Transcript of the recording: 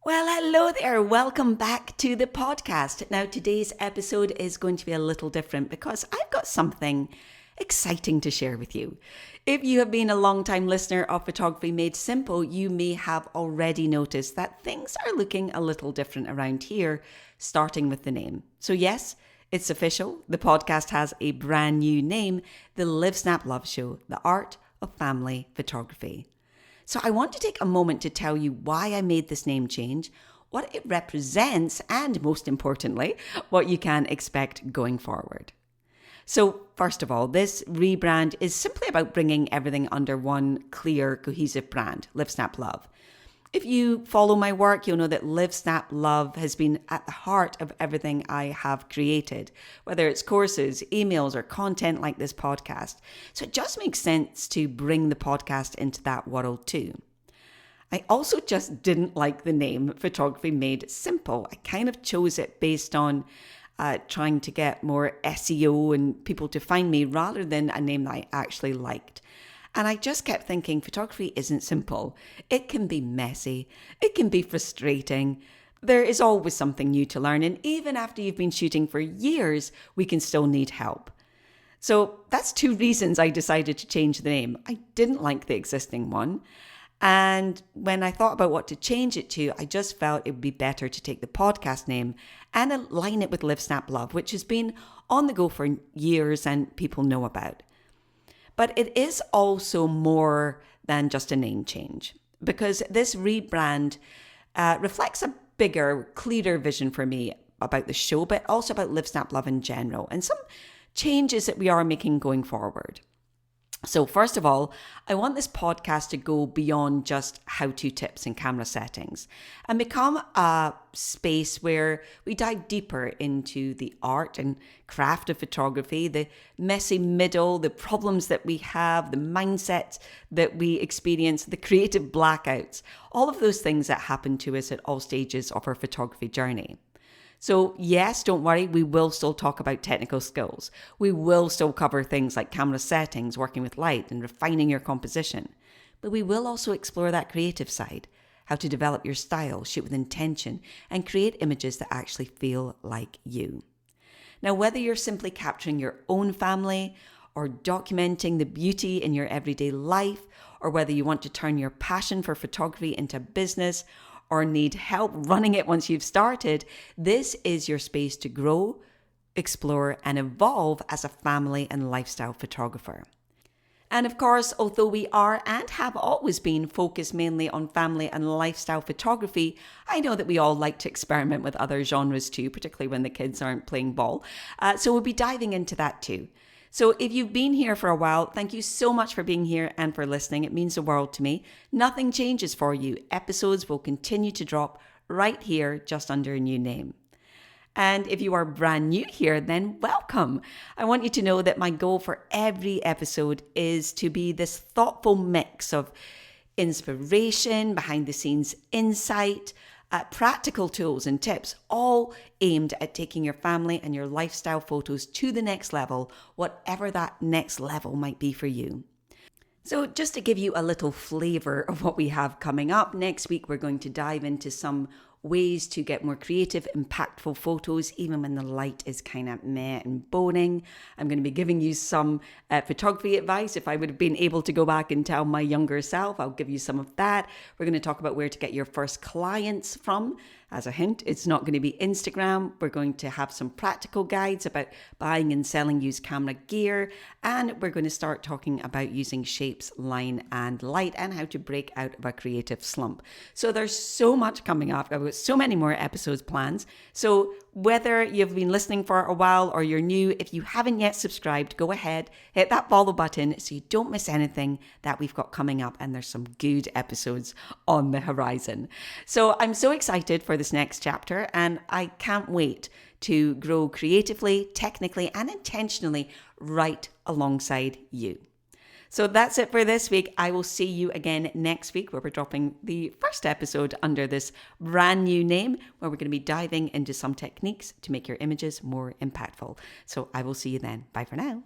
Well, hello there. Welcome back to the podcast. Now, today's episode is going to be a little different because I've got something exciting to share with you. If you have been a long-time listener of Photography Made Simple, you may have already noticed that things are looking a little different around here, starting with the name. So yes, it's official. The podcast has a brand new name, the Live Snap Love Show, the art of family photography. So I want to take a moment to tell you why I made this name change, what it represents, and most importantly, what you can expect going forward. So first of all, this rebrand is simply about bringing everything under one clear, cohesive brand, Live Snap Love. If you follow my work, you'll know that Live Snap Love has been at the heart of everything I have created, whether it's courses, emails, or content like this podcast. So it just makes sense to bring the podcast into that world too. I also just didn't like the name Photography Made Simple. I kind of chose it based on trying to get more SEO and people to find me rather than a name that I actually liked. And I just kept thinking photography isn't simple. It can be messy. It can be frustrating. There is always something new to learn. And even after you've been shooting for years, we can still need help. So that's two reasons I decided to change the name. I didn't like the existing one. And when I thought about what to change it to, I just felt it would be better to take the podcast name and align it with Live Snap Love, which has been on the go for years and people know about. But it is also more than just a name change because this rebrand reflects a bigger, clearer vision for me about the show, but also about Live Snap Love in general and some changes that we are making going forward. So first of all, I want this podcast to go beyond just how-to tips and camera settings and become a space where we dive deeper into the art and craft of photography, the messy middle, the problems that we have, the mindsets that we experience, the creative blackouts, all of those things that happen to us at all stages of our photography journey. So yes, don't worry, we will still talk about technical skills. We will still cover things like camera settings, working with light and refining your composition. But we will also explore that creative side, how to develop your style, shoot with intention, and create images that actually feel like you. Now, whether you're simply capturing your own family or documenting the beauty in your everyday life, or whether you want to turn your passion for photography into business, or need help running it once you've started, this is your space to grow, explore, and evolve as a family and lifestyle photographer. And of course, although we are and have always been focused mainly on family and lifestyle photography, I know that we all like to experiment with other genres too, particularly when the kids aren't playing ball. So we'll be diving into that too. So if you've been here for a while, thank you so much for being here and for listening. It means the world to me. Nothing changes for you. Episodes will continue to drop right here, just under a new name. And if you are brand new here, then welcome. I want you to know that my goal for every episode is to be this thoughtful mix of inspiration, behind the scenes insight, practical tools and tips, all aimed at taking your family and your lifestyle photos to the next level, whatever that next level might be for you. So just to give you a little flavor of what we have coming up, next week we're going to dive into some ways to get more creative, impactful photos, even when the light is kind of meh and boring. I'm going to be giving you some photography advice. If I would have been able to go back and tell my younger self, I'll give you some of that. We're going to talk about where to get your first clients from. As a hint, it's not going to be Instagram. We're going to have some practical guides about buying and selling used camera gear. And we're going to start talking about using shapes, line, and light and how to break out of a creative slump. So there's so much coming up. I've got so many more episodes planned. So whether you've been listening for a while or you're new, if you haven't yet subscribed, go ahead, hit that follow button so you don't miss anything that we've got coming up. And there's some good episodes on the horizon. So I'm so excited for this next chapter and I can't wait to grow creatively, technically, and intentionally right alongside you. So that's it for this week. I will see you again next week where we're dropping the first episode under this brand new name where we're going to be diving into some techniques to make your images more impactful. So I will see you then. Bye for now.